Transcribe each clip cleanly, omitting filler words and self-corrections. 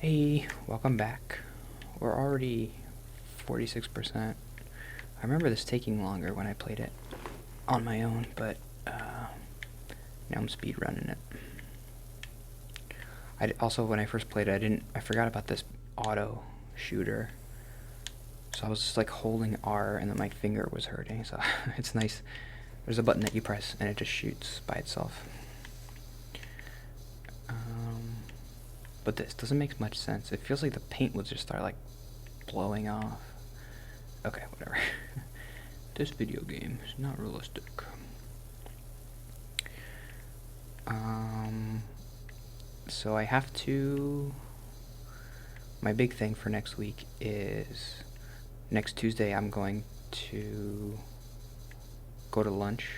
Hey, welcome back. We're already 46%. I remember this taking longer when I played it on my own, but now I'm speed running it. Also, when I first played it, I forgot about this auto shooter. So I was just like holding R and then my finger was hurting, so it's nice. There's a button that you press and it just shoots by itself. But this doesn't make much sense. It feels like the paint would just start like blowing off. Okay, whatever. This video game is not realistic. So I have to... My big thing for next week is... Next Tuesday I'm going to go to lunch.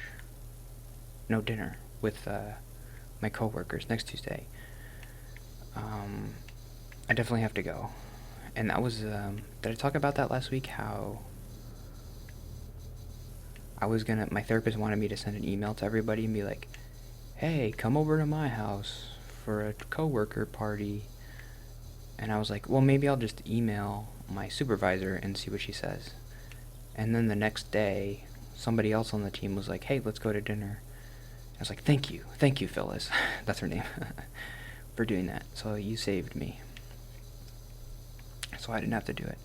No, dinner with my coworkers next Tuesday. I definitely have to go. And that was, did I talk about that last week? How my therapist wanted me to send an email to everybody and be like, hey, come over to my house for a coworker party. And I was like, well, maybe I'll just email my supervisor and see what she says. And then the next day, somebody else on the team was like, hey, let's go to dinner. I was like, thank you, Phyllis. That's her name. For doing that. So you saved me. So I didn't have to do it.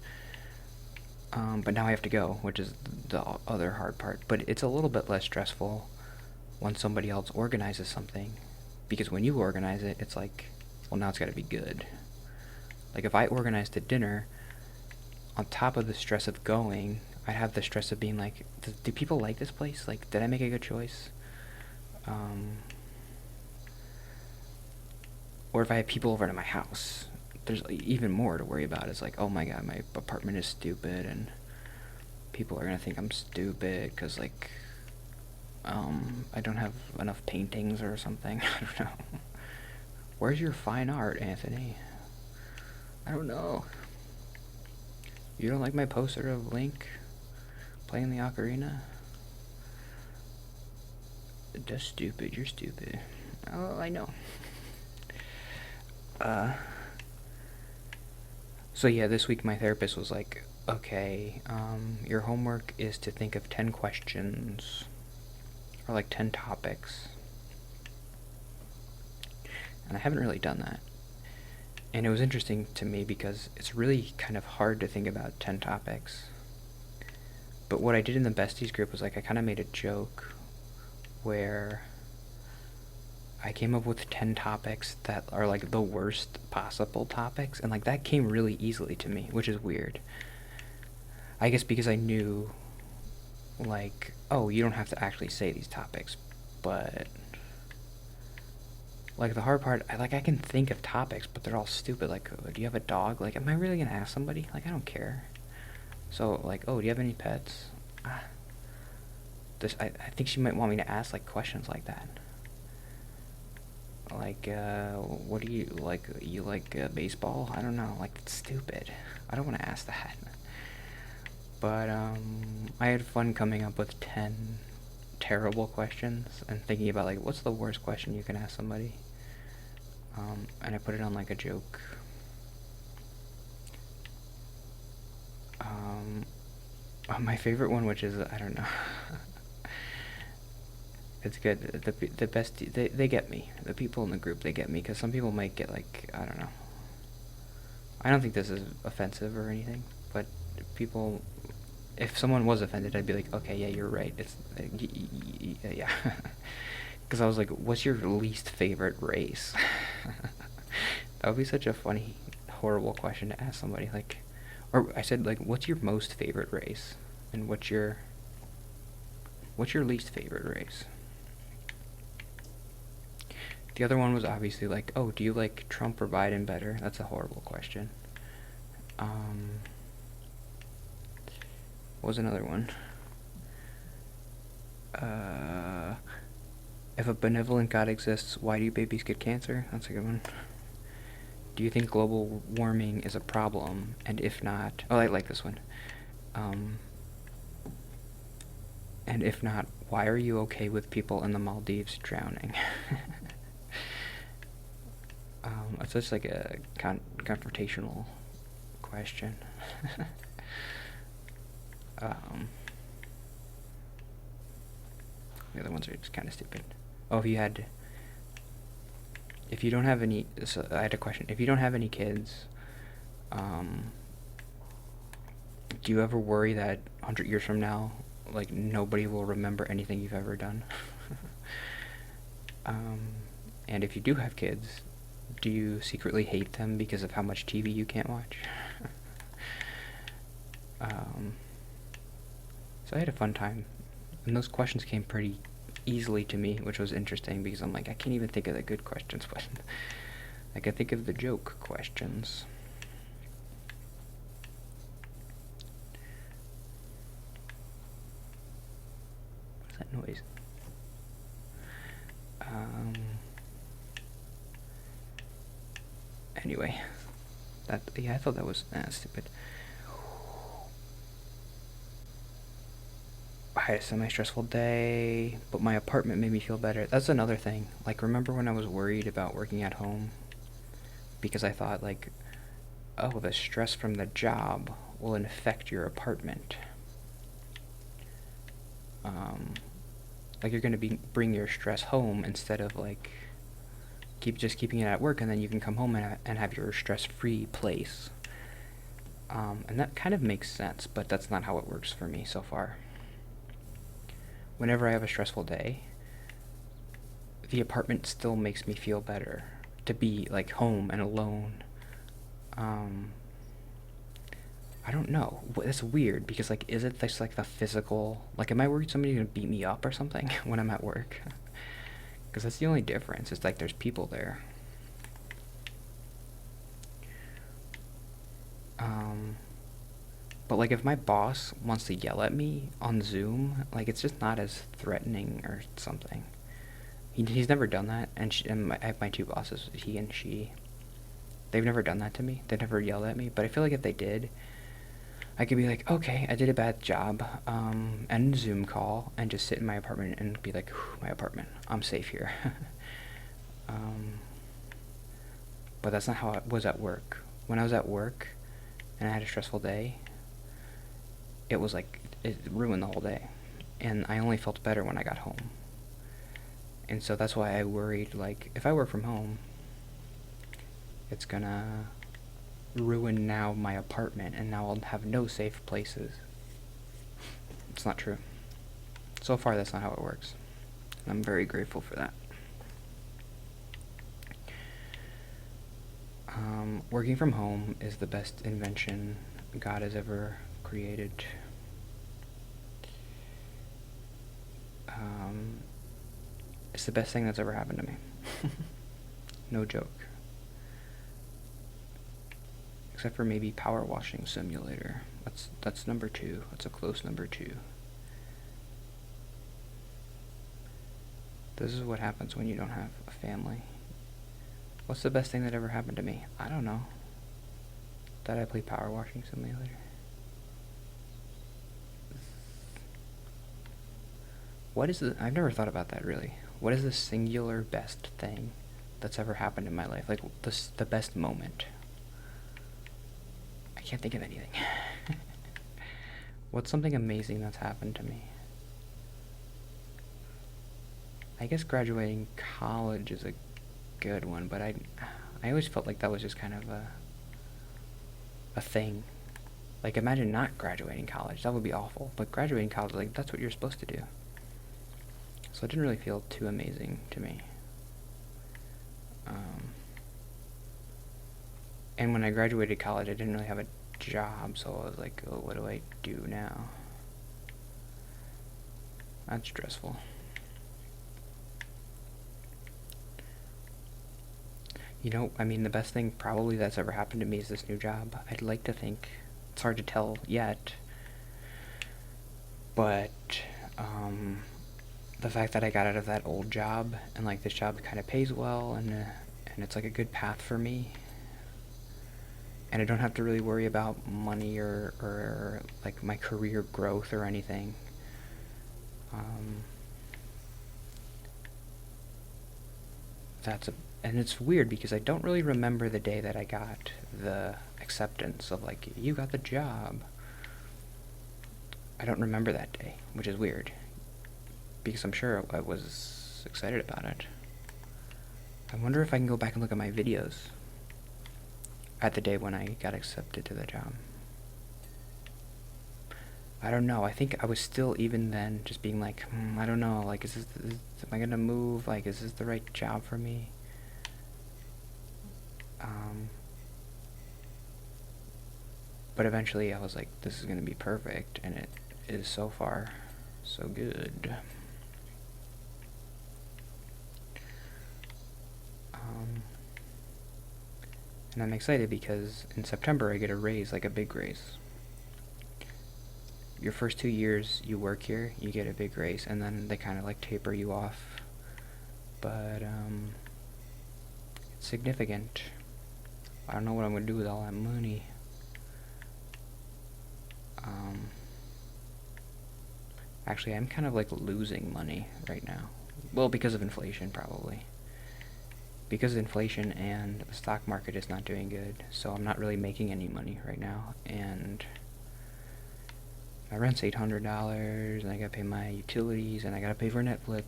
But now I have to go, which is the other hard part. But it's a little bit less stressful when somebody else organizes something. Because when you organize it, it's like, well, now it's got to be good. Like if I organized a dinner, on top of the stress of going, I'd have the stress of being like, do people like this place? Like, did I make a good choice? Or if I have people over to my house, there's even more to worry about. It's like, oh my god, my apartment is stupid, and people are gonna think I'm stupid because like, I don't have enough paintings or something. I don't know. Where's your fine art, Anthony? I don't know. You don't like my poster of Link playing the ocarina? That's stupid. You're stupid. Oh, I know. So yeah, this week my therapist was like, okay, your homework is to think of 10 questions, or like 10 topics. And I haven't really done that. And it was interesting to me because it's really kind of hard to think about 10 topics. But what I did in the besties group was like, I kind of made a joke where I came up with 10 topics that are like the worst possible topics, and like that came really easily to me, which is weird. I guess because I knew, like, oh, you don't have to actually say these topics, but like the hard part, I can think of topics, but they're all stupid. Like, do you have a dog? Like, am I really gonna ask somebody? Like, I don't care. So like, oh, do you have any pets? I think she might want me to ask like questions like that. Like, what do you like? You like baseball? I don't know. Like, it's stupid. I don't want to ask that. But I had fun coming up with 10 terrible questions and thinking about like, what's the worst question you can ask somebody? And I put it on like a joke. My favorite one, which is, I don't know. It's good. The best, they get me. The people in the group, they get me, because some people might get like, I don't know. I don't think this is offensive or anything, but people, if someone was offended, I'd be like, okay, yeah, you're right. It's, yeah. Because I was like, what's your least favorite race? That would be such a funny, horrible question to ask somebody. Like, or I said, like, what's your most favorite race? And what's your least favorite race? The other one was obviously like, oh, do you like Trump or Biden better? That's a horrible question. What was another one? If a benevolent God exists, why do babies get cancer? That's a good one. Do you think global warming is a problem? And if not... Oh, I like this one. And if not, why are you okay with people in the Maldives drowning? It's just like a confrontational question. um, the other ones are just kind of stupid. Oh, if you don't have any, so I had a question. If you don't have any kids, um, do you ever worry that 100 years from now, like, nobody will remember anything you've ever done? um, and if you do have kids, do you secretly hate them because of how much TV you can't watch? um, so I had a fun time, and those questions came pretty easily to me, which was interesting because I'm like, I can't even think of the good questions, but I can think of the joke questions. What's that noise? Anyway, I thought that was stupid. I had a semi-stressful day, but my apartment made me feel better. That's another thing. Like, remember when I was worried about working at home? Because I thought, like, oh, the stress from the job will infect your apartment. Like, you're going to bring your stress home instead of, like, keeping it at work, and then you can come home and have your stress-free place. And that kind of makes sense, but that's not how it works for me so far. Whenever I have a stressful day, the apartment still makes me feel better to be, like, home and alone. I don't know. It's weird because, like, is it just like the physical? Like, am I worried somebody's gonna beat me up or something when I'm at work? Because that's the only difference. It's like there's people there. But, like, if my boss wants to yell at me on Zoom, like, it's just not as threatening or something. He's never done that, and I have my two bosses, he and she. They've never done that to me. They've never yelled at me, but I feel like if they did, I could be like, okay, I did a bad job, end Zoom call, and just sit in my apartment and be like, my apartment, I'm safe here. But that's not how it was at work. When I was at work, and I had a stressful day, it was like, it ruined the whole day. And I only felt better when I got home. And so that's why I worried, like, if I work from home, it's gonna ruin now my apartment, and now I'll have no safe places. It's not true. So far, that's not how it works. I'm very grateful for that. Working from home is the best invention God has ever created. It's the best thing that's ever happened to me. No joke. Except for maybe Power Washing Simulator. That's number 2. That's a close number 2. This is what happens when you don't have a family. What's the best thing that ever happened to me? I don't know. That I play Power Washing Simulator. I've never thought about that, really. What is the singular best thing that's ever happened in my life? Like, the best moment. I can't think of anything. What's something amazing that's happened to me? I guess graduating college is a good one, but I always felt like that was just kind of a thing. Like, imagine not graduating college. That would be awful. But graduating college, like, that's what you're supposed to do. So it didn't really feel too amazing to me. And when I graduated college, I didn't really have a job, so I was like, oh, what do I do now? That's stressful. You know, I mean, the best thing probably that's ever happened to me is this new job. I'd like to think, it's hard to tell yet, but the fact that I got out of that old job, and, like, this job kind of pays well, and it's like a good path for me, and I don't have to really worry about money or like my career growth or anything. And it's weird because I don't really remember the day that I got the acceptance of, like, you got the job. I don't remember that day, which is weird, because I'm sure I was excited about it. I wonder if I can go back and look at my videos at the day when I got accepted to the job. I don't know. I think I was still, even then, just being like, I don't know, like, am I gonna move? Like, is this the right job for me? But eventually I was like, this is gonna be perfect, and it is so far so good. And I'm excited because in September I get a raise, like a big raise. Your first 2 years you work here, you get a big raise, and then they kind of like taper you off. But it's significant. I don't know what I'm gonna do with all that money. Actually, I'm kind of like losing money right now. Well, because of inflation, probably. Because of inflation and the stock market is not doing good, so I'm not really making any money right now. And my rent's $800, and I gotta pay my utilities, and I gotta pay for Netflix.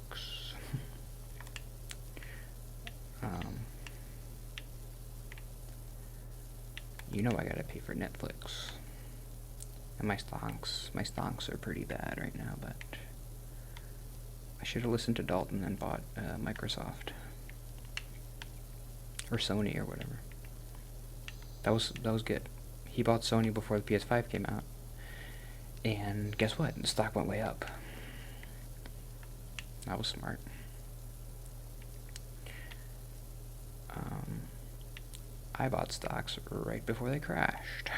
You know I gotta pay for Netflix. And my stonks are pretty bad right now, but I should have listened to Dalton and bought Microsoft. Or Sony or whatever. That was good. He bought Sony before the PS5 came out. And guess what? The stock went way up. That was smart. I bought stocks right before they crashed.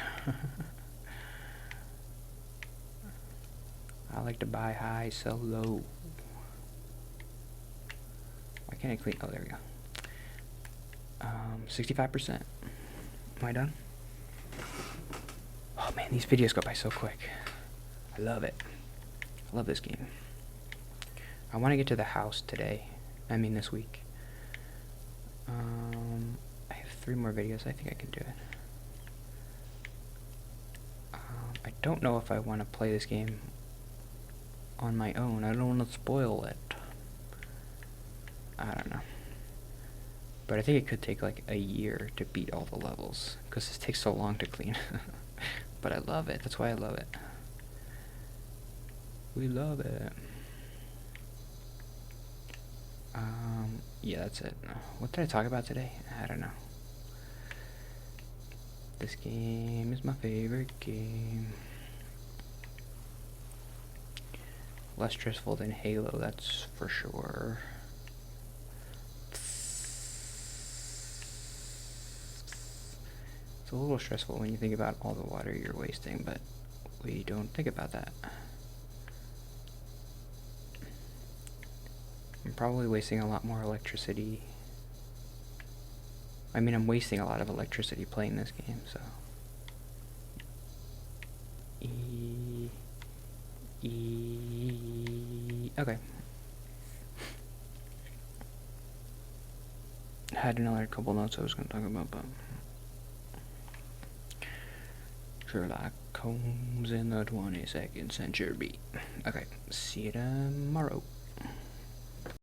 I like to buy high, sell low. Why can't I clean? Oh, there we go. 65%. Am I done? Oh man, these videos go by so quick. I love it. I love this game. I want to get to the house today. I mean this week. I have 3 more videos. I think I can do it. I don't know if I want to play this game on my own. I don't want to spoil it. I don't know. But I think it could take like a year to beat all the levels, because this takes so long to clean. But I love it. That's why I love it. We love it. Yeah, that's it. What did I talk about today? I don't know. This game is my favorite game. Less stressful than Halo, that's for sure. It's a little stressful when you think about all the water you're wasting, but we don't think about that. I'm probably wasting a lot more electricity. I mean, I'm wasting a lot of electricity playing this game, so. Okay. I had another couple notes I was going to talk about, but Sherlock Holmes in the 22nd century. Okay, see you tomorrow.